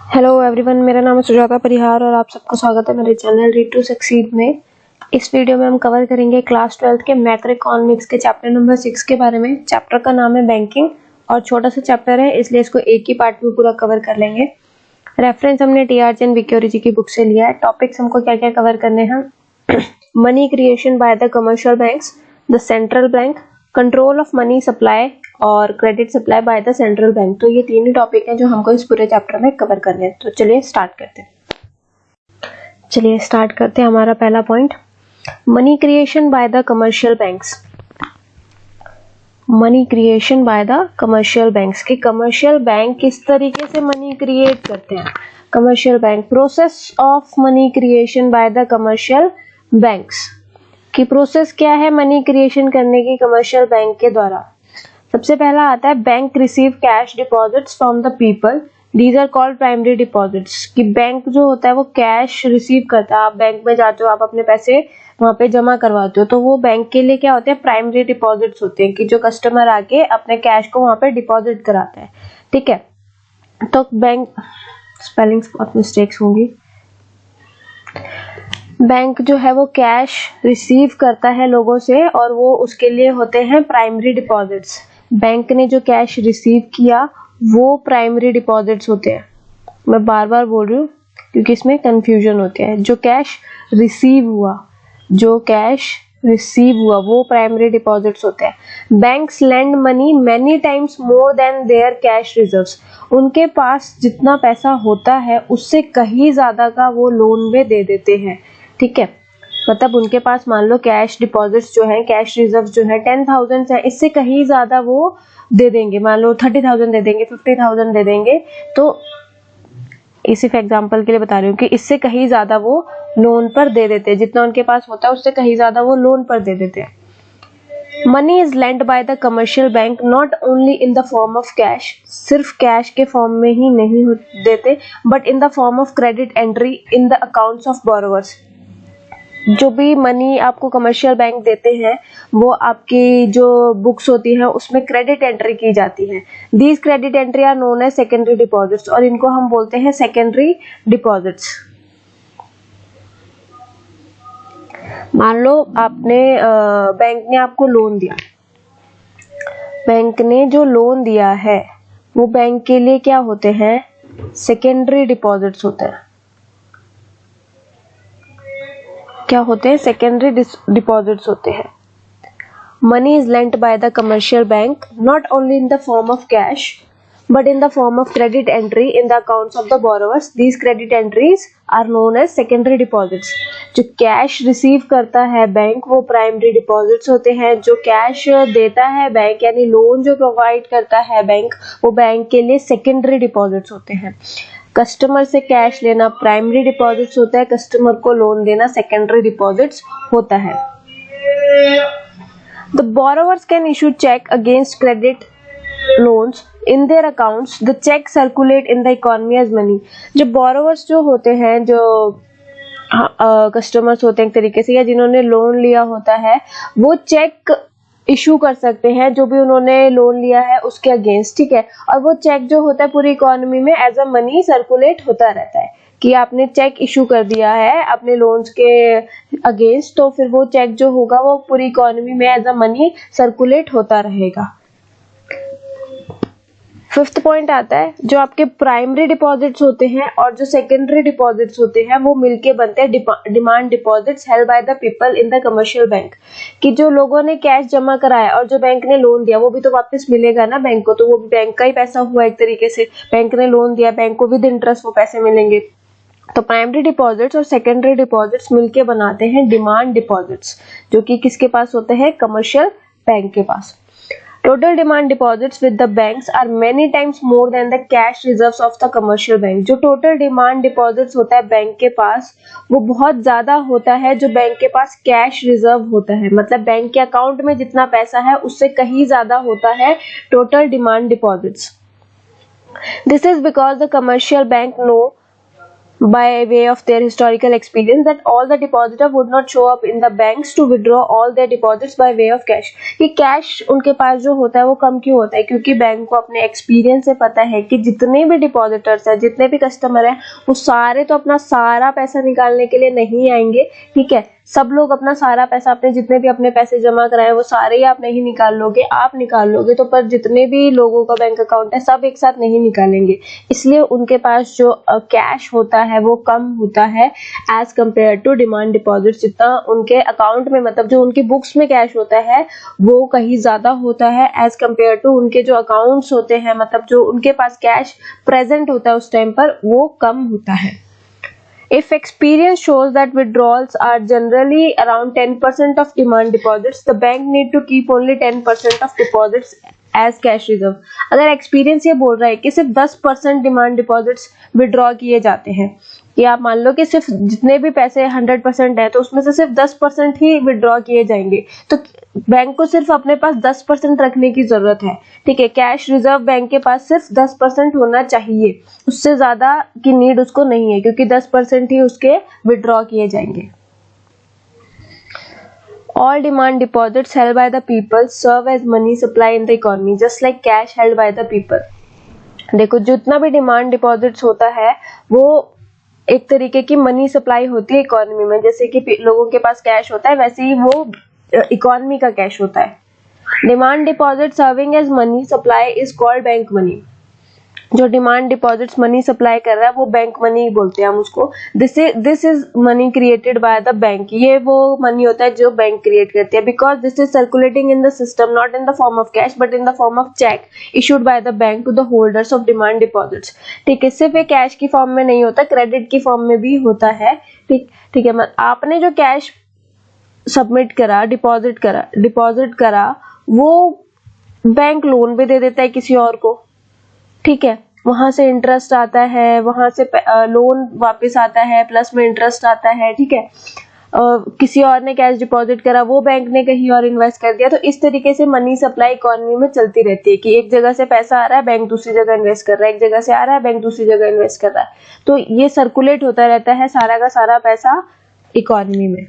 Hello everyone, मेरा नाम है सुजाता परिहार और आप सबका स्वागत है मेरे चैनल रीड टू सक्सीड में। इस वीडियो में हम कवर करेंगे क्लास 12th के मैक्रो इकोनॉमिक्स के चैप्टर नंबर 6 के बारे में। चैप्टर का नाम है बैंकिंग और छोटा सा चैप्टर है, इसलिए इसको एक ही पार्ट में पूरा कवर कर लेंगे। रेफरेंस हमने टीआर जैन विक्योरी जी की बुक से लिया है। टॉपिक्स हमको क्या क्या कवर करने हैं: money creation by the commercial banks, the central bank, control of money supply और credit supply by the central bank. तो ये तीन ही टॉपिक हैं जो हमको इस पूरे चैप्टर में कवर करने हैं। तो चलिए स्टार्ट करते हैं। हमारा पहला point, money creation by the commercial banks. Money creation by the commercial banks कि कमर्शियल बैंक किस तरीके से मनी क्रिएट करते हैं। Commercial bank, process of money creation by the commercial banks की प्रोसेस क्या है मनी क्रिएशन करने की कमर्शियल बैंक के द्वारा। सबसे पहला आता है bank receive cash deposits from the people, these are called primary deposits. कि बैंक जो होता है वो कैश रिसीव करता है। आप बैंक में जाते हो, आप अपने पैसे वहां पे जमा करवाते हो, तो वो बैंक के लिए क्या होते हैं, प्राइमरी डिपॉजिट्स होते हैं कि जो कस्टमर आके अपने कैश को वहां पे डिपॉजिट कराता है। ठीक है, तो बैंक स्पेलिंग्स बहुत मिस्टेक्स होंगी। बैंक जो है वो कैश रिसीव करता है लोगों से और वो उसके लिए होते हैं प्राइमरी डिपॉजिट्स। बैंक ने जो कैश रिसीव किया वो प्राइमरी डिपॉजिट्स होते हैं। मैं बार बार बोल रही हूँ क्योंकि इसमें कंफ्यूजन होते हैं। जो कैश रिसीव हुआ वो प्राइमरी डिपॉजिट्स होते हैं। Banks lend money many times more than their cash reserves. उनके पास जितना पैसा होता है उससे कहीं ज्यादा का वो लोन में दे देते हैं। ठीक है, मतलब उनके पास मान लो कैश डिपॉजिट्स जो है, कैश रिजर्व जो है 10,000 है, इससे कहीं ज्यादा वो दे देंगे। मान लो 30,000 दे देंगे, 50,000 दे देंगे। तो इसी एग्जांपल के लिए बता रही हूँ कि इससे कहीं ज्यादा वो लोन पर दे देते हैं। जितना उनके पास होता है उससे कहीं ज्यादा वो लोन पर दे देते हैं। Money is lend by the commercial bank not only in the form of cash, सिर्फ कैश के फॉर्म में ही नहीं देते, but in the form of credit entry in the accounts of borrowers. जो भी मनी आपको कमर्शियल बैंक देते हैं वो आपकी जो बुक्स होती हैं उसमें क्रेडिट एंट्री की जाती है। These credit entry are known as secondary deposits और इनको हम बोलते हैं सेकेंडरी डिपॉजिट्स। मान लो आपने बैंक ने आपको लोन दिया, बैंक ने जो लोन दिया है वो बैंक के लिए क्या होते हैं, सेकेंडरी डिपॉजिट्स होते हैं। क्या होते हैं, सेकेंडरी डिपॉजिट्स होते हैं। Money is lent by the commercial bank not only in the form of cash but in the form of credit entry in the accounts of the borrowers. These credit entries are known as secondary deposits. जो cash receive करता है bank वो primary deposits होते हैं। जो cash देता है bank यानी लोन जो प्रोवाइड करता है बैंक, वो बैंक के लिए सेकेंडरी डिपॉजिट्स होते हैं। कस्टमर से कैश लेना प्राइमरी डिपॉजिट्स होता है, कस्टमर को लोन देना सेकेंडरी डिपॉजिट्स होता है। The borrowers can issue cheque against credit loans in their accounts, the cheque circulate in the economy as money. जो बोरोवर्स जो होते हैं, जो कस्टमर्स होते हैं एक तरीके से, या जिन्होंने लोन लिया होता है, वो चेक इशू कर सकते हैं जो भी उन्होंने लोन लिया है उसके अगेंस्ट। ठीक है, और वो चेक जो होता है पूरी इकोनॉमी में एज अ मनी सर्कुलेट होता रहता है कि आपने चेक इशू कर दिया है अपने लोन्स के अगेंस्ट, तो फिर वो चेक जो होगा वो पूरी इकोनॉमी में एज अ मनी सर्कुलेट होता रहेगा। फिफ्थ पॉइंट आता है, जो आपके प्राइमरी डिपॉजिट्स होते हैं और जो सेकेंडरी डिपॉजिट्स होते हैं वो मिलके बनते हैं demand deposits held by the people in the commercial bank. कि जो लोगों ने कैश जमा कराया और जो बैंक ने लोन दिया वो भी तो वापस मिलेगा ना बैंक को, तो वो भी बैंक का ही पैसा हुआ एक तरीके से। बैंक ने लोन दिया, बैंक को विद इंटरेस्ट वो पैसे मिलेंगे। तो प्राइमरी डिपॉजिट्स और सेकेंडरी डिपॉजिट्स मिलके बनाते हैं डिमांड डिपॉजिट्स, जो कि किसके पास होते हैं, कमर्शियल बैंक के पास। Total demand deposits with the banks are many times more than the cash reserves of the commercial bank। जो total demand deposits होता है बैंक के पास वो बहुत ज्यादा होता है जो बैंक के पास कैश रिजर्व होता है। मतलब बैंक के अकाउंट में जितना पैसा है उससे कहीं ज्यादा होता है total demand deposits। This is because the commercial bank know by way of their historical experience that all the depositor would not show up in the banks to withdraw all their deposits by way of cash। कि cash उनके पास जो होता है वो कम क्यों होता है, क्योंकि बैंक को अपने एक्सपीरियंस से पता है कि जितने भी डिपॉजिटर्स हैं, जितने भी कस्टमर हैं, वो सारे तो अपना सारा पैसा निकालने के लिए नहीं आएंगे, ठीक है। सब लोग अपना सारा पैसा, अपने जितने भी अपने पैसे जमा कराए वो सारे ही आप नहीं निकाल लोगे, आप निकाल लोगे तो, पर जितने भी लोगों का बैंक अकाउंट है सब एक साथ नहीं निकालेंगे, इसलिए उनके पास जो कैश होता है वो कम होता है as compare to demand deposit. जितना उनके अकाउंट में, मतलब जो उनके बुक्स में कैश होता है वो कहीं ज्यादा होता है एज कम्पेयर टू उनके जो अकाउंट्स होते हैं, मतलब जो उनके पास कैश प्रेजेंट होता है उस टाइम पर, वो कम होता है। If experience shows that withdrawals are generally around 10% of demand deposits, the bank need to keep only 10% of deposits as cash reserve। अगर एक्सपीरियंस ये बोल रहा है कि सिर्फ 10% डिमांड डिपॉजिट्स विड्रॉ किए जाते हैं, कि आप मान लो कि सिर्फ जितने भी पैसे 100% है तो उसमें से सिर्फ 10% ही विड्रॉ किए जाएंगे, तो बैंक को सिर्फ अपने पास 10% रखने की जरूरत है, ठीक है। कैश रिजर्व बैंक के पास सिर्फ 10% होना चाहिए, उससे ज्यादा की नीड उसको नहीं है, क्योंकि 10% ही उसके विड्रॉ किए जाएंगे। All demand deposits held by the people serve as money supply in the economy, just like cash held by the people। देखो जितना भी डिमांड डिपॉजिट्स होता है वो एक तरीके की मनी सप्लाई होती है इकोनॉमी में, जैसे कि लोगों के पास कैश होता है वैसे ही वो इकोनॉमी का कैश होता है। Demand deposit serving as money supply is called bank money. जो डिमांड डिपॉजिट्स मनी सप्लाई कर रहा है वो बैंक मनी बोलते हैं हम उसको। This is money created by the bank, ये वो मनी होता है जो बैंक क्रिएट करती है, because this is circulating in the system not in the form of cash but in the form of cheque issued by the bank to the holders of demand deposits. ठीक है, सिर्फ ये cash की form में नहीं होता, credit की form में भी होता है। ठीक है, आपने जो कैश सबमिट करा, डिपॉजिट करा, वो बैंक लोन भी दे देता है किसी और को, ठीक है। वहां से इंटरेस्ट आता है, वहां से लोन वापस आता है, प्लस में इंटरेस्ट आता है, ठीक है। किसी और ने कैश डिपॉजिट करा, वो बैंक ने कहीं और इन्वेस्ट कर दिया, तो इस तरीके से मनी सप्लाई इकोनॉमी में चलती रहती है कि एक जगह से पैसा आ रहा है, बैंक दूसरी जगह इन्वेस्ट कर रहा है, एक जगह से आ रहा है, बैंक दूसरी जगह इन्वेस्ट कर रहा है, तो ये सर्कुलेट होता रहता है सारा का सारा पैसा इकोनॉमी में।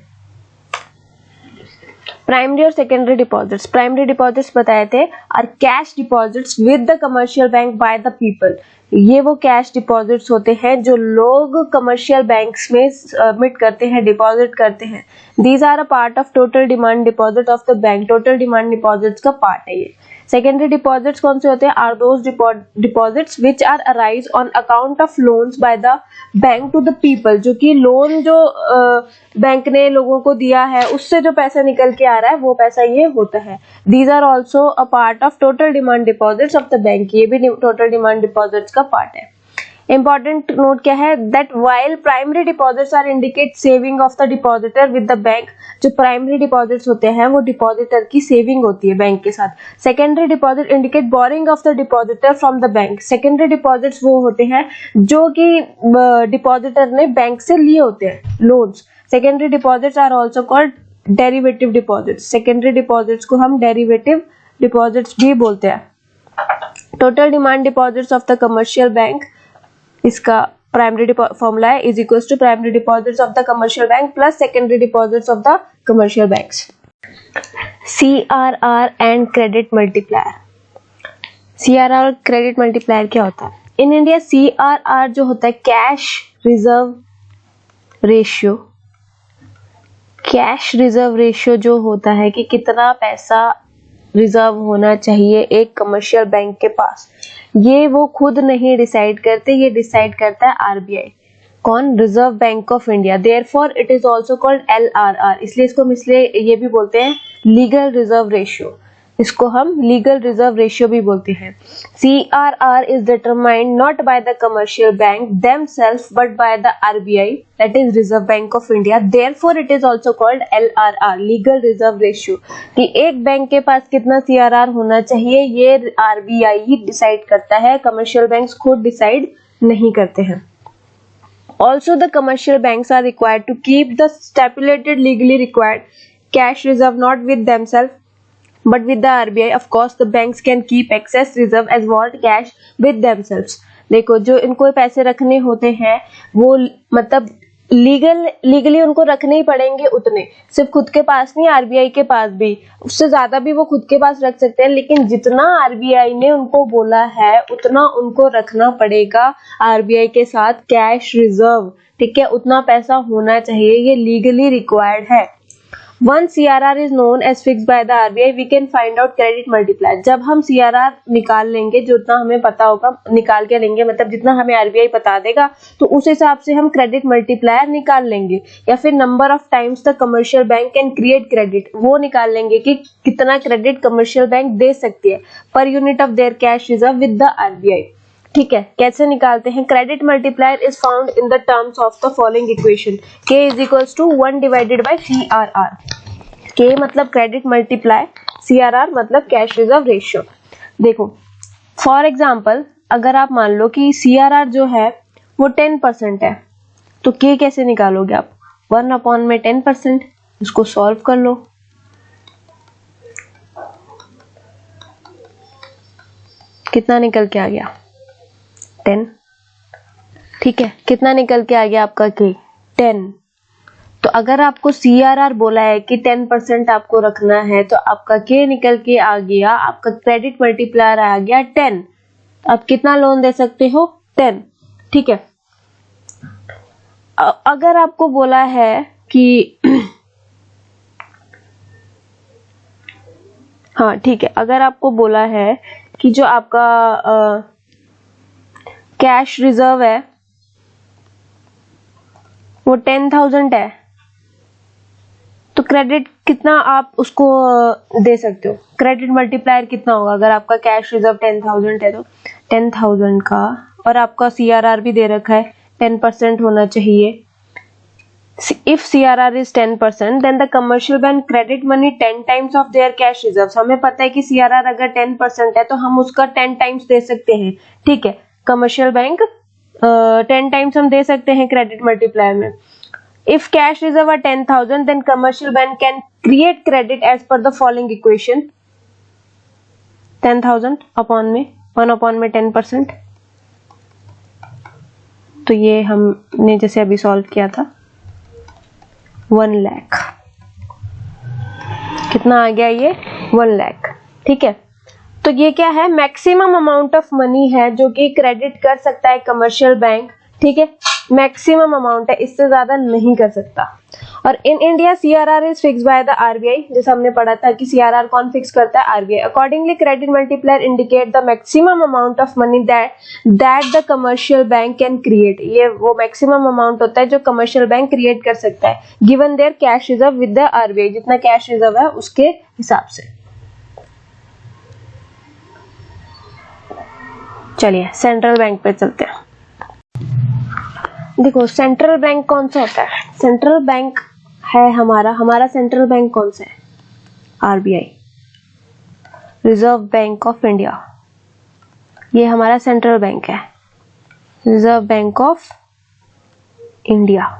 प्राइमरी और सेकेंडरी डिपॉजिट्स, प्राइमरी डिपॉजिट्स बताए थे और cash deposits with the commercial bank by the people. ये वो कैश डिपॉजिट्स होते हैं जो लोग कमर्शियल बैंक्स में सबमिट करते हैं, डिपॉजिट करते हैं। These are a part of total demand deposit of the bank, total demand deposits का पार्ट है ये। सेकेंडरी डिपॉजिट्स कौन से होते हैं? Are those deposits which are arise on account of loans by the bank to the people, जो कि loan जो बैंक ने लोगों को दिया है उससे जो पैसा निकल के आ रहा है वो पैसा ये होता है। These are also a part of total demand deposits of the bank, ये भी टोटल डिमांड डिपॉजिट्स का पार्ट है। इंपॉर्टेंट नोट क्या है? That while primary deposits are indicate saving of the depositor with the bank, जो primary deposits होते हैं वो डिपॉजिटर की सेविंग होती है बैंक के साथ। Secondary deposit indicate borrowing of the depositor from the bank, secondary deposits वो होते हैं जो कि डिपॉजिटर ने बैंक से लिए होते हैं loans. Secondary deposits are also called derivative deposits, secondary deposits को हम डेरिवेटिव डिपॉजिट्स भी बोलते हैं। Total demand deposits of the commercial bank, इसका प्राइमरी फॉर्मूला है is equal to primary deposits of the commercial bank plus secondary deposits of the commercial banks. CRR and credit multiplier, CRR और credit multiplier क्या होता है? In India CRR जो होता है cash reserve ratio, cash reserve ratio जो होता है कि कितना पैसा रिजर्व होना चाहिए एक कमर्शियल बैंक के पास, ये वो खुद नहीं डिसाइड करते, ये डिसाइड करता है RBI। कौन? Reserve bank of India. Therefore it is also called LRR, इसलिए इसको हम इसलिए ये भी बोलते हैं लीगल रिजर्व रेशियो, इसको हम लीगल रिजर्व रेशियो भी बोलते हैं। CRR is determined not bye the commercial bank themselves but by the RBI, that is Reserve Bank of India, therefore it is also called LRR, legal reserve ratio, कि एक bank के पास कितना CRR होना चाहिए ये RBI ही decide करता है, commercial banks खुद डिसाइड नहीं करते हैं। Also the commercial banks are required to keep the stipulated legally required cash reserve not with themselves but with the RBI. Of course the banks can keep excess reserve as vault cash with themselves. देखो जो इनको पैसे रखने होते हैं वो मतलब legally उनको रखने ही पड़ेंगे उतने, सिर्फ खुद के पास नहीं, आरबीआई के पास भी, उससे ज्यादा भी वो खुद के पास रख सकते हैं, लेकिन जितना आरबीआई ने उनको बोला है उतना उनको रखना पड़ेगा आरबीआई के साथ कैश रिजर्व, ठीक है, उतना पैसा होना चाहिए, ये लीगली रिक्वायर्ड है। Once CRR is known as fixed by the RBI, we can find out credit multiplier। जब हम CRR निकाल लेंगे, जितना हमें पता होगा निकाल के लेंगे, मतलब जितना हमें RBI बता देगा तो उस हिसाब से हम क्रेडिट मल्टीप्लायर निकाल लेंगे, या फिर number of times the commercial bank can create credit, वो निकाल लेंगे कि कितना क्रेडिट कमर्शियल बैंक दे सकती है per unit of their cash reserve with the RBI। ठीक है, कैसे निकालते हैं? Credit multiplier is found in the terms of the following equation, k is equals to 1 divided by CRR। k मतलब credit multiply, CRR मतलब cash reserve ratio. देखो for example अगर आप मान लो कि CRR जो है वो 10% है, तो k कैसे निकालोगे आप? 1 अपॉन में 10%, उसको सॉल्व कर लो। कितना निकल के आ गया? 10। ठीक है, कितना निकल के आ गया आपका k? 10। तो अगर आपको CRR बोला है कि 10% आपको रखना है, तो आपका k निकल के आ गया, आपका क्रेडिट मल्टीप्लायर आ गया 10। अब कितना लोन दे सकते हो? 10। ठीक है, अगर आपको बोला है कि हाँ ठीक है, अगर आपको बोला है कि जो आपका कैश रिजर्व है वो 10,000 है, तो क्रेडिट कितना आप उसको दे सकते हो? क्रेडिट मल्टीप्लायर कितना होगा? अगर आपका कैश रिजर्व 10,000 है तो 10,000 का, और आपका CRR भी दे रखा है 10% होना चाहिए। If CRR is 10%, then the commercial bank credit money 10 times of their cash reserves। हमें पता है कि CRR अगर 10% है तो हम उसका 10 टाइम्स दे सकते हैं। ठीक है, कमर्शियल बैंक 10 टाइम्स हम दे सकते हैं क्रेडिट मल्टीप्लायर में। If cash reserve are 10,000, then commercial bank can create credit as per the following equation, 10,000 upon में 1 अपॉन में 10%। तो ये हमने जैसे अभी सॉल्व किया था 1 लाख, कितना आ गया ये? 1 लाख। ठीक है, तो ये क्या है? मैक्सिमम अमाउंट ऑफ मनी है जो कि क्रेडिट कर सकता है कमर्शियल बैंक। ठीक है, मैक्सिमम अमाउंट है, इससे ज्यादा नहीं कर सकता। और इन India CRR is fix by the RBI, जैसे हमने पढ़ा था कि CRR कौन फिक्स करता है? RBI। Accordingly credit multiplier indicate the maximum amount of money that the commercial bank can create. ये वो मैक्सिमम अमाउंट होता है जो कमर्शियल बैंक क्रिएट कर सकता है given their cash reserve with the RBI, जितना कैश रिजर्व है उसके हिसाब से। चलिए सेंट्रल बैंक पे चलते हैं। देखो सेंट्रल बैंक कौन सा होता है? सेंट्रल बैंक है हमारा सेंट्रल बैंक कौन सा है? RBI, reserve bank of India. ये हमारा सेंट्रल बैंक है, reserve bank of India.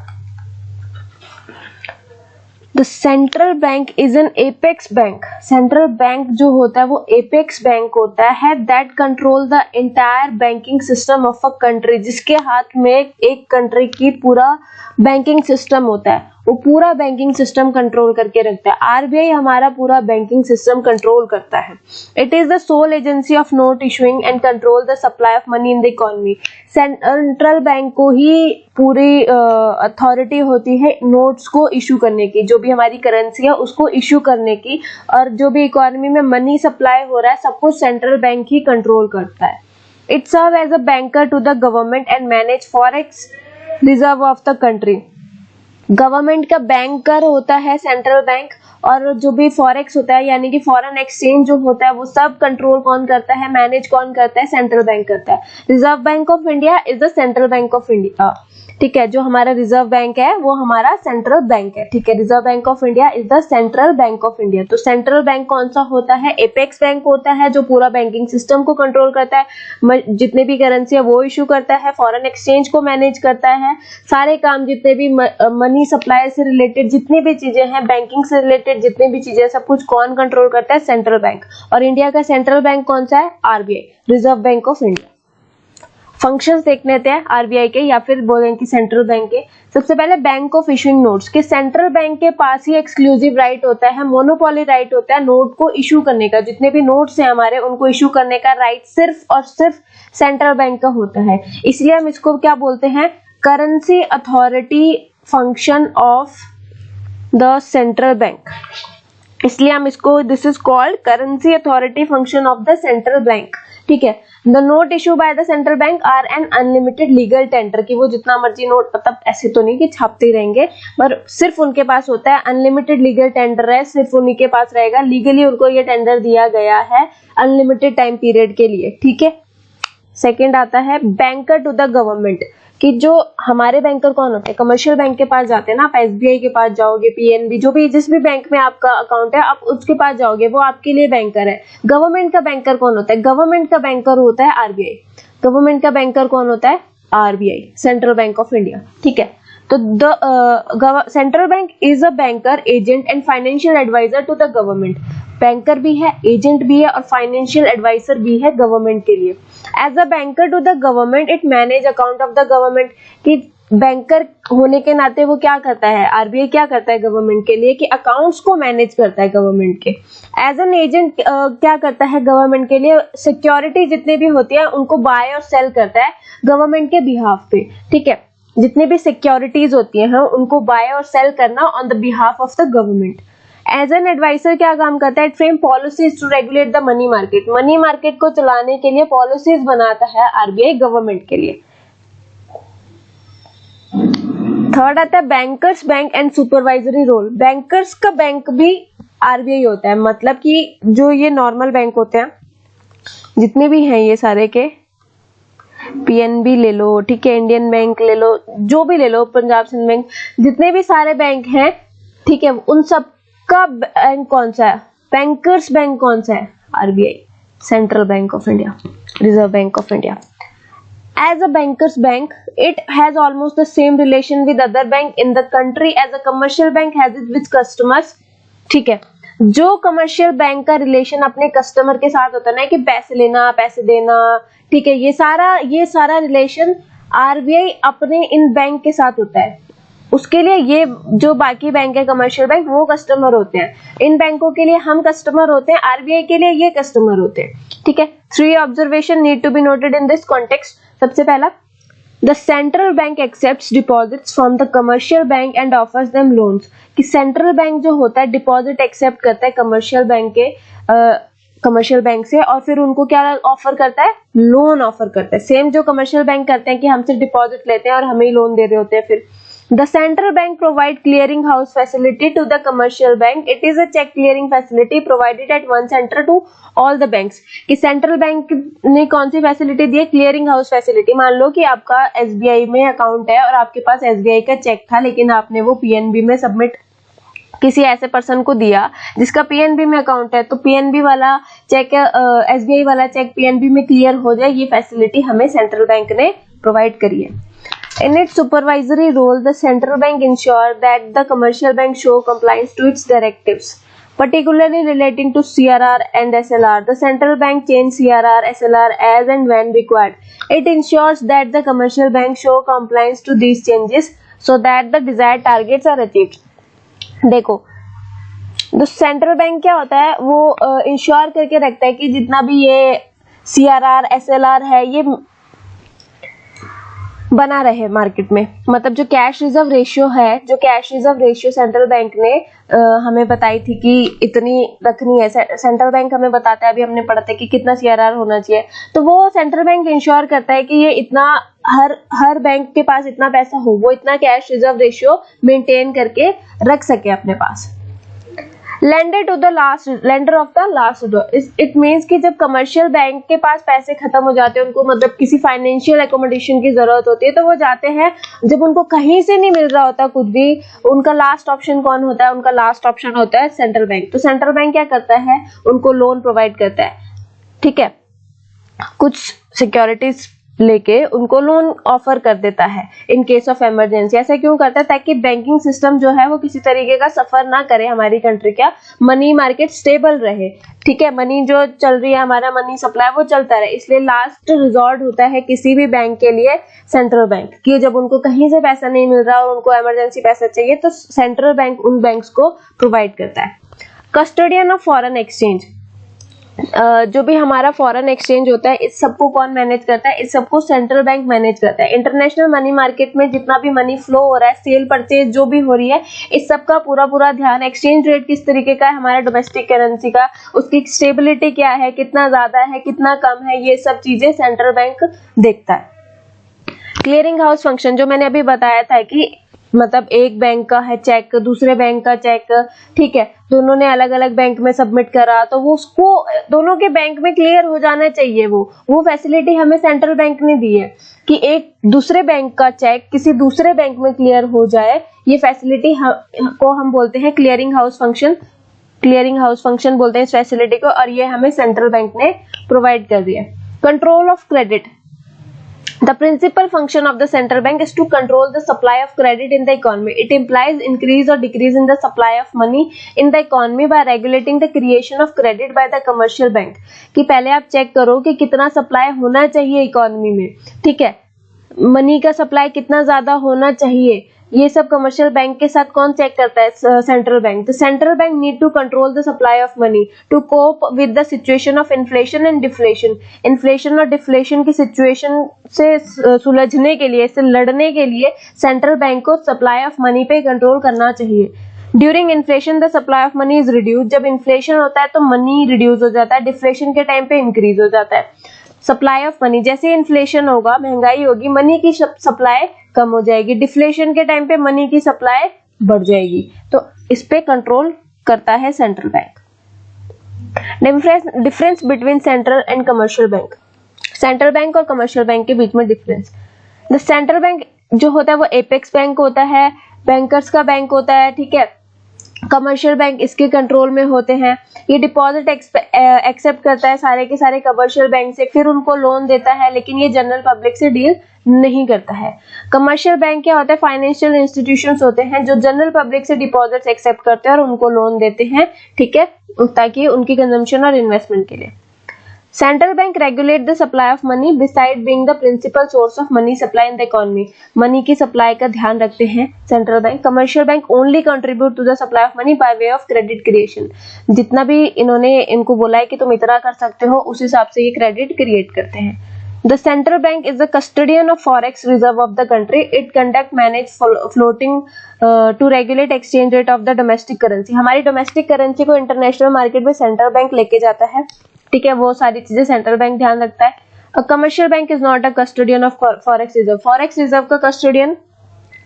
The central bank is an apex bank. Central bank जो होता है वो एपेक्स बैंक होता है that control the entire banking system of a country. जिसके हाथ में एक कंट्री की पूरा बैंकिंग सिस्टम होता है, वो पूरा बैंकिंग सिस्टम कंट्रोल करके रखता है। RBI हमारा पूरा बैंकिंग सिस्टम कंट्रोल करता है। It is the sole agency of note issuing and control the supply of money in the economy. Central bank को ही पूरी अथॉरिटी होती है नोट्स को इशू करने की, जो भी हमारी करेंसी है उसको इशू करने की, और जो भी इकोनॉमी में मनी सप्लाई हो रहा है सब कुछ सेंट्रल बैंक ही कंट्रोल करता है। It serve as a banker to the government and manage forex reserve of the country. Government का बैंकर होता है सेंट्रल बैंक, और जो भी फॉरेक्स होता है यानी कि फॉरेन एक्सचेंज जो होता है वो सब कंट्रोल कौन करता है, मैनेज कौन करता है? सेंट्रल बैंक करता है। Reserve bank of India is the central bank of India. ठीक है, जो हमारा रिजर्व बैंक है वो हमारा सेंट्रल बैंक है। ठीक है, reserve bank of India is the central bank of India. तो सेंट्रल बैंक कौन सा होता है? एपेक्स बैंक होता है, जो पूरा बैंकिंग सिस्टम को कंट्रोल करता है, जितने भी करेंसी है वो इशू करता है, फॉरेन एक्सचेंज को मैनेज करता है, सारे काम जितने भी मनी सप्लाई से रिलेटेड जितनी भी चीजें हैं, बैंकिंग से रिलेटेड जितनी भी चीजें, सब कुछ कौन कंट्रोल करता है? Central bank. और इंडिया का सेंट्रल बैंक कौन सा है? RBI, reserve bank of India. Functions देखने होते हैं आरबीआई के या फिर बोलें कि सेंट्रल बैंक के। सबसे पहले बैंक ऑफ इशूइंग नोट्स, कि सेंट्रल बैंक के पास ही एक्सक्लूसिव राइट होता है, मोनोपोली राइट होता है नोट को इशू करने का। जितने भी नोट्स हैं हमारे उनको इशू करने का राइट सिर्फ और सिर्फ सेंट्रल बैंक का होता है। इसलिए हम इसको क्या बोलते हैं, currency authority function of the central bank. इसलिए हम इसको, this is called currency authority function of the central bank. ठीक है। The note issue by the central bank are an unlimited legal tender, कि वो जितना मर्जी नोट, मतलब ऐसे तो नहीं कि छापते ही रहेंगे, पर सिर्फ उनके पास होता है अनलिमिटेड लीगल टेंडर है, सिर्फ उन्हीं के पास रहेगा। लीगली उनको ये टेंडर दिया गया है अनलिमिटेड टाइम पीरियड के लिए। ठीक है। सेकेंड आता है बैंकर टू द गवर्नमेंट, कि जो हमारे बैंकर कौन होते हैं, कमर्शियल बैंक के पास जाते हैं ना, आप एसबीआई के पास जाओगे, पीएनबी, जो भी जिस भी बैंक में आपका अकाउंट है आप उसके पास जाओगे, वो आपके लिए बैंकर है। गवर्नमेंट का बैंकर कौन होता है, गवर्नमेंट का बैंकर होता है आरबीआई। गवर्नमेंट का बैंकर कौन होता है, RBI, central bank of India. ठीक है। तो the central bank is a banker, agent and financial advisor to the government. Banker भी है, एजेंट भी है और फाइनेंशियल एडवाइजर भी है गवर्नमेंट के लिए। As a banker to the government it manage account of the government, कि बैंकर होने के नाते वो क्या करता है, आरबीआई क्या करता है गवर्नमेंट के लिए, कि अकाउंट्स को मैनेज करता है गवर्नमेंट के। एज एन एजेंट क्या करता है गवर्नमेंट के लिए, सिक्योरिटी जितने भी होती है उनको बाय और सेल करता है गवर्नमेंट के बिहाफ पे। ठीक है। जितनी भी सिक्योरिटीज होती हैं उनको बाय और सेल करना on the behalf of the government. As an advisor क्या काम करता है, frame policies to regulate the money market. Money market को चलाने के लिए पॉलिसीज बनाता है आरबीआई गवर्नमेंट के लिए। थर्ड आता है bankers bank and supervisory role. Bankers का बैंक भी आरबीआई होता है, मतलब कि जो ये नॉर्मल बैंक होते हैं जितने भी हैं ये सारे के, पीएनबी ले लो, ठीक है, इंडियन बैंक ले लो, जो भी ले लो, पंजाब सिंध बैंक, जितने भी सारे बैंक हैं, ठीक है, उन सब का बैंक कौन सा है, बैंकर्स बैंक कौन सा है, RBI, central bank of India, reserve bank of India. As a bankers bank, it has almost the same relation with other bank in the country as a commercial bank has it with customers। ठीक है। जो commercial bank का relation अपने customer के साथ होता है ना, कि पैसे लेना, पैसे देना, ठीक है, ये सारा रिलेशन आरबीआई अपने इन बैंक के साथ होता है। उसके लिए ये जो बाकी बैंक है कमर्शियल बैंक, वो कस्टमर होते हैं। इन बैंकों के लिए हम कस्टमर होते हैं, आरबीआई के लिए ये कस्टमर होते हैं। ठीक है। 3 observation need to be noted in this context. सबसे पहला, the central bank accepts deposits from the commercial bank and offers them loans, कि सेंट्रल बैंक जो होता है डिपॉजिट एक्सेप्ट करता है कमर्शियल बैंक से, और फिर उनको क्या ऑफर करता है, लोन ऑफर करता है। सेम जो कमर्शियल बैंक करते हैं कि हमसे डिपॉजिट लेते हैं और हमें लोन दे रहे होते हैं। फिर The central bank provide clearing house facility to the commercial bank. It is a check clearing facility provided at one center to all the banks. कि सेंट्रल बैंक ने कौन सी फैसिलिटी दी है, क्लियरिंग हाउस फैसिलिटी। मान लो कि आपका SBI में account है और आपके पास एसबीआई का चेक था, लेकिन आपने वो पीएनबी में सबमिट किसी ऐसे पर्सन को दिया जिसका पीएनबी में अकाउंट है, तो पीएनबी वाला चेक, एसबीआई वाला चेक पीएनबी में क्लियर हो जाए, ये फैसिलिटी हमें सेंट्रल बैंक ने प्रोवाइड करी है। In its supervisory role, the central bank ensures that the commercial bank show compliance to its directives, particularly relating to CRR and SLR. The central bank change CRR, SLR as and when required. It ensures that the commercial bank show compliance to these changes so that the desired targets are achieved. देखो, तो central bank क्या होता है, वो ensure करके रखता है कि जितना भी ये CRR, SLR है, ये बना रहे मार्केट में। मतलब जो कैश रिजर्व रेशियो है, जो cash reserve ratio central bank ने हमें बताई थी कि इतनी रखनी है, सेंट्रल बैंक हमें बताता है, अभी हमने पढ़ा था कि कितना सीआरआर होना चाहिए, तो वो सेंट्रल बैंक इंश्योर करता है कि ये इतना, हर बैंक के पास इतना पैसा हो, वो इतना कैश रिजर्व रेशियो मेंटेन करके रख सके अपने पास। Lender of the last it means कि जब कमर्शियल बैंक के पास पैसे खत्म हो जाते हैं, उनको मतलब किसी फाइनेंशियल एकोमोडेशन की जरूरत होती है, तो वो जाते हैं, जब उनको कहीं से नहीं मिल रहा होता कुछ भी, उनका लास्ट ऑप्शन कौन होता है, उनका लास्ट ऑप्शन होता है सेंट्रल बैंक। तो सेंट्रल बैंक क्या करता है, उनको लोन प्रोवाइड करता है। ठीक है, कुछ सिक्योरिटीज लेके उनको लोन ऑफर कर देता है इन केस ऑफ इमरजेंसी। ऐसा क्यों करता है? ताकि बैंकिंग सिस्टम जो है वो किसी तरीके का सफर ना करे, हमारी कंट्री का मनी मार्केट स्टेबल रहे, ठीक है, मनी जो चल रही है, हमारा मनी सप्लाई वो चलता रहे। इसलिए लास्ट रिजॉर्ट होता है किसी भी बैंक के लिए सेंट्रल बैंक, कि जब उनको कहीं से पैसा नहीं मिल रहा और उनको इमरजेंसी पैसा चाहिए तो सेंट्रल बैंक उन बैंक्स को प्रोवाइड करता है। कस्टोडियन ऑफ फॉरेन एक्सचेंज, जो भी हमारा फॉरेन एक्सचेंज होता है इस सबको कौन मैनेज करता है? इस सबको सेंट्रल बैंक मैनेज करता है। इंटरनेशनल मनी मार्केट में जितना भी मनी फ्लो हो रहा है, सेल परचेज जो भी हो रही है, इस सब का पूरा ध्यान, एक्सचेंज रेट किस तरीके का है हमारा डोमेस्टिक करेंसी का, उसकी स्टेबिलिटी क्या है, कितना ज्यादा है कितना कम है, ये सब चीजें सेंट्रल बैंक देखता है। क्लियरिंग हाउस फंक्शन, जो मैंने अभी बताया था कि मतलब एक बैंक का है चेक, दूसरे बैंक का चेक, ठीक है, दोनों ने अलग अलग बैंक में सबमिट करा तो वो उसको दोनों के बैंक में क्लियर हो जाना चाहिए। वो फैसिलिटी हमें सेंट्रल बैंक ने दी है कि एक दूसरे बैंक का चेक किसी दूसरे बैंक में क्लियर हो जाए, ये फैसिलिटी को हम बोलते हैं clearing house function. Clearing house function बोलते हैं इस फैसिलिटी को, और ये हमें सेंट्रल बैंक ने प्रोवाइड कर दिया। Control of credit, the principal function of the central bank is to control the supply of credit in the economy. It implies increase or decrease in the supply of money in the economy by regulating the creation of credit by the commercial bank. कि पहले आप check करो कि कितना supply होना चाहिए economy में, ठीक है, मनी का सप्लाई कितना ज्यादा होना चाहिए, ये सब कमर्शियल बैंक के साथ कौन चेक करता है? Central bank. The central bank need to control the supply of money to cope with the situation of inflation and deflation. Inflation और डिफ्लेशन की सिचुएशन से सुलझने के लिए, इससे लड़ने के लिए सेंट्रल बैंक को सप्लाई ऑफ मनी पे कंट्रोल करना चाहिए। During inflation the supply of money is reduce, जब इन्फ्लेशन होता है तो मनी रिड्यूस हो जाता है, डिफ्लेशन के टाइम पे इंक्रीज हो जाता है। सप्लाई ऑफ मनी, जैसे इन्फ्लेशन होगा, महंगाई होगी, मनी की सप्लाई कम हो जाएगी, डिफ्लेशन के टाइम पे मनी की सप्लाई बढ़ जाएगी, तो इस पे कंट्रोल करता है central bank. Difference between central and commercial bank, central bank और कमर्शियल बैंक के बीच में डिफरेंस। द सेंट्रल बैंक जो होता है वो एपेक्स बैंक होता है, बैंकर्स का बैंक होता है, ठीक है, कमर्शियल बैंक इसके कंट्रोल में होते हैं। ये डिपॉजिट एक्सेप्ट करता है सारे के सारे कमर्शियल बैंक से, फिर उनको लोन देता है, लेकिन ये जनरल पब्लिक से डील नहीं करता है। कमर्शियल बैंक क्या होता है? फाइनेंशियल इंस्टीट्यूशंस होते हैं जो जनरल पब्लिक से डिपॉजिट्स एक्सेप्ट करते हैं और उनको लोन देते हैं, ठीक है, ताकि उनकी कंजम्पशन और इन्वेस्टमेंट के लिए। Central bank regulate the supply of money beside being the principal source of money supply in the economy. Money की सप्लाई का ध्यान रखते हैं central bank. Commercial bank only contribute to the supply of money by way of credit creation. जितना भी इन्होंने इनको बोला है कि तुम इतना कर सकते हो, उस हिसाब से ये क्रेडिट क्रिएट करते हैं। The central bank is the custodian of forex reserve of the country. It conduct, manage floating to regulate exchange rate of the domestic currency. हमारी डोमेस्टिक करेंसी को इंटरनेशनल मार्केट में सेंट्रल बैंक लेके जाता है, ठीक है, वो सारी चीजें सेंट्रल बैंक ध्यान रखता है। Commercial bank is not a custodian of forex reserve. Forex reserve का कस्टोडियन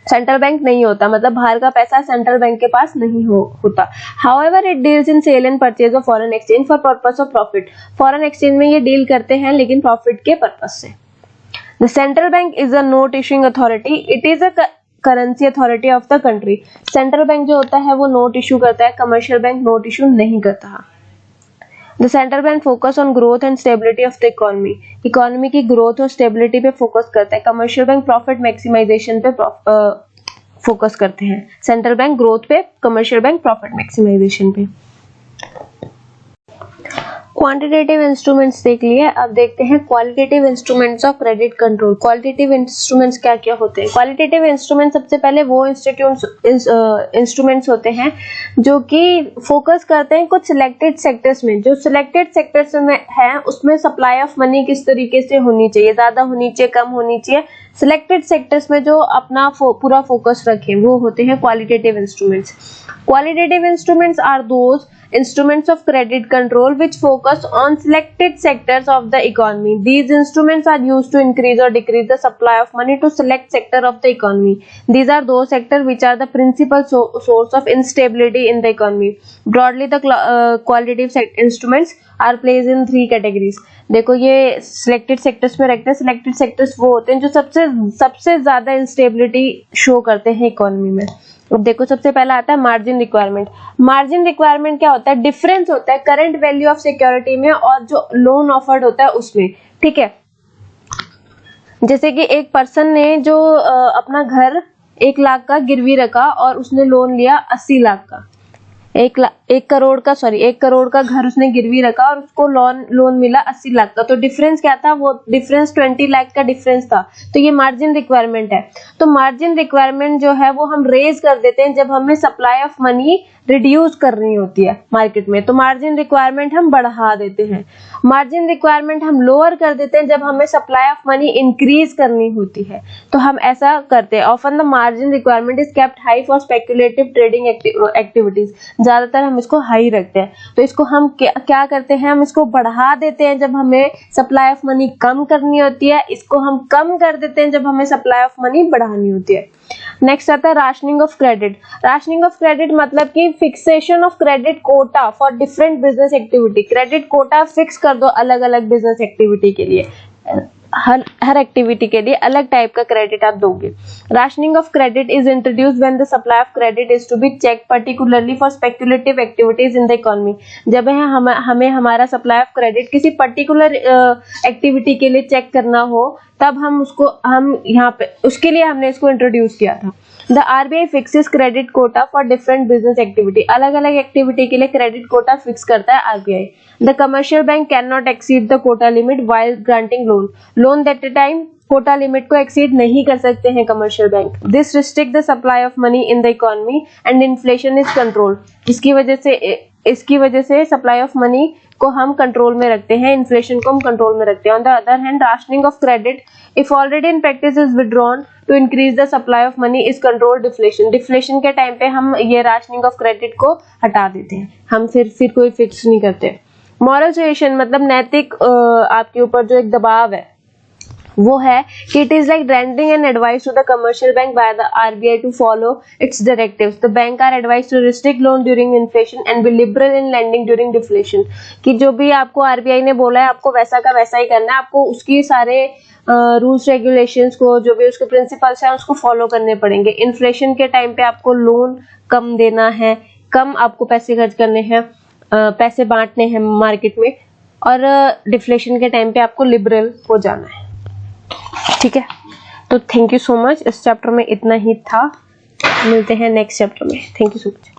सेंट्रल बैंक नहीं होता, मतलब बाहर का पैसा सेंट्रल बैंक के पास नहीं होता। However it deals in sale and purchase of foreign exchange for purpose of profit. Foreign exchange में ये डील करते हैं लेकिन प्रॉफिट के पर्पस से। The central bank is a note issuing authority. It is a currency authority of the country. Central bank जो होता है वो नोट इशू करता है, कमर्शियल बैंक नोट इशू नहीं करता। The central bank focus on growth and stability of the economy. Economy की growth और स्टेबिलिटी पे फोकस करता है। कमर्शियल बैंक प्रॉफिट मैक्सिमाइजेशन पे फोकस करते हैं। सेंट्रल बैंक ग्रोथ पे, कमर्शियल बैंक प्रॉफिट मैक्सिमाइजेशन पे। क्वांटिटेटिव इंस्ट्रूमेंट्स देख लिए, अब देखते हैं qualitative instruments of credit control. Qualitative instruments क्या क्या होते हैं? क्वालिटेटिव इंस्ट्रूमेंट सबसे पहले वो इंस्ट्रूमेंट्स होते हैं जो कि फोकस करते हैं कुछ सिलेक्टेड सेक्टर्स में। जो सिलेक्टेड सेक्टर्स में है उसमें सप्लाई ऑफ मनी किस तरीके से होनी चाहिए, ज्यादा होनी चाहिए, कम होनी चाहिए, सिलेक्टेड सेक्टर्स में जो अपना पूरा फोकस रखें, वो होते हैं qualitative instruments. Qualitative instruments are those instruments of credit control which focus on selected sectors of the economy. These instruments are used to increase or decrease the supply of money to select sector of the economy. These are those sectors which are the principal source of instability in the economy. Broadly, the qualitative instruments are placed in three categories. देखो ये selected sectors में रखते हैं। selected sectors वो होते हैं जो सबसे ज्यादा instability show करते हैं इकोनॉमी में। अब देखो सबसे पहला आता है मार्जिन रिक्वायरमेंट। मार्जिन रिक्वायरमेंट क्या होता है? डिफरेंस होता है करंट वैल्यू ऑफ सिक्योरिटी में और जो लोन ऑफर्ड होता है उसमें, ठीक है। जैसे कि एक पर्सन ने जो अपना घर 1 लाख का गिरवी रखा और उसने लोन लिया 80 लाख का, 1 करोड़ का घर उसने गिरवी रखा और उसको लोन मिला 80 लाख का। तो डिफरेंस क्या था? वो डिफरेंस 20 लाख का डिफरेंस था। तो ये मार्जिन रिक्वायरमेंट है। तो मार्जिन रिक्वायरमेंट जो है वो हम रेज कर देते हैं जब हमें सप्लाई ऑफ मनी रिड्यूस करनी होती है मार्केट में, तो मार्जिन रिक्वायरमेंट हम बढ़ा देते हैं। मार्जिन रिक्वायरमेंट हम लोअर कर देते हैं जब हमें सप्लाई ऑफ मनी इंक्रीज करनी होती है, तो हम ऐसा करते हैं। Often the margin requirement is kept high for speculative trading activities, ज्यादातर हम इसको हाई रखते हैं। तो इसको हम क्या करते हैं, हम इसको बढ़ा देते हैं जब हमें सप्लाई ऑफ मनी कम करनी होती है, इसको हम कम कर देते हैं जब हमें सप्लाई ऑफ मनी बढ़ानी होती है। नेक्स्ट आता है rationing of credit. Rationing of credit मतलब कि fixation of credit quota for different business activity. Credit quota fix कर दो अलग अलग बिजनेस एक्टिविटी के लिए, हर एक्टिविटी के लिए अलग टाइप का क्रेडिट आप दोगे। Rationing of credit is introduced when the supply of credit is to be check particularly for speculative activities in the economy. जब हमें हमारा सप्लाई ऑफ क्रेडिट किसी पर्टिकुलर एक्टिविटी के लिए चेक करना हो, तब हम यहाँ पे उसके लिए हमने इसको इंट्रोड्यूस किया था। The RBI fixes credit quota for different business activity. अलग अलग एक्टिविटी के लिए क्रेडिट कोटा फिक्स करता है RBI. The commercial bank can not exceed the quota limit while granting loan that time quota limit को exceed नहीं कर सकते हैं commercial bank. This restrict the supply of money in the economy and inflation is control. इसकी वजह से supply of money को हम कंट्रोल में रखते हैं, इन्फ्लेशन को हम कंट्रोल में रखते हैं। On the other hand rationing of credit if already in practice is withdrawn to increase the supply of money is control deflation. Deflation के टाइम पे हम ये राशनिंग ऑफ क्रेडिट को हटा देते हैं, हम फिर कोई फिक्स नहीं करते। मॉरल सुएशन मतलब नैतिक आपके ऊपर जो एक दबाव है वो है कि it is like granting an advice to the commercial bank by the RBI to follow its directives. The bank are advise to restrict loan during inflation and be liberal in lending during deflation. कि जो भी आपको RBI ने बोला है आपको वैसा का वैसा ही करना है, आपको उसकी सारे रूल्स रेगुलेशंस को, जो भी उसके प्रिंसिपल्स हैं उसको फॉलो करने पड़ेंगे। इन्फ्लेशन के टाइम पे आपको लोन कम देना है, कम आपको पैसे खर्च करने हैं, पैसे बांटने हैं मार्केट में, और डिफ्लेशन के टाइम पे आपको लिबरल हो जाना है। ठीक है, तो थैंक यू सो मच। इस चैप्टर में इतना ही था, मिलते हैं नेक्स्ट चैप्टर में। Thank you so much.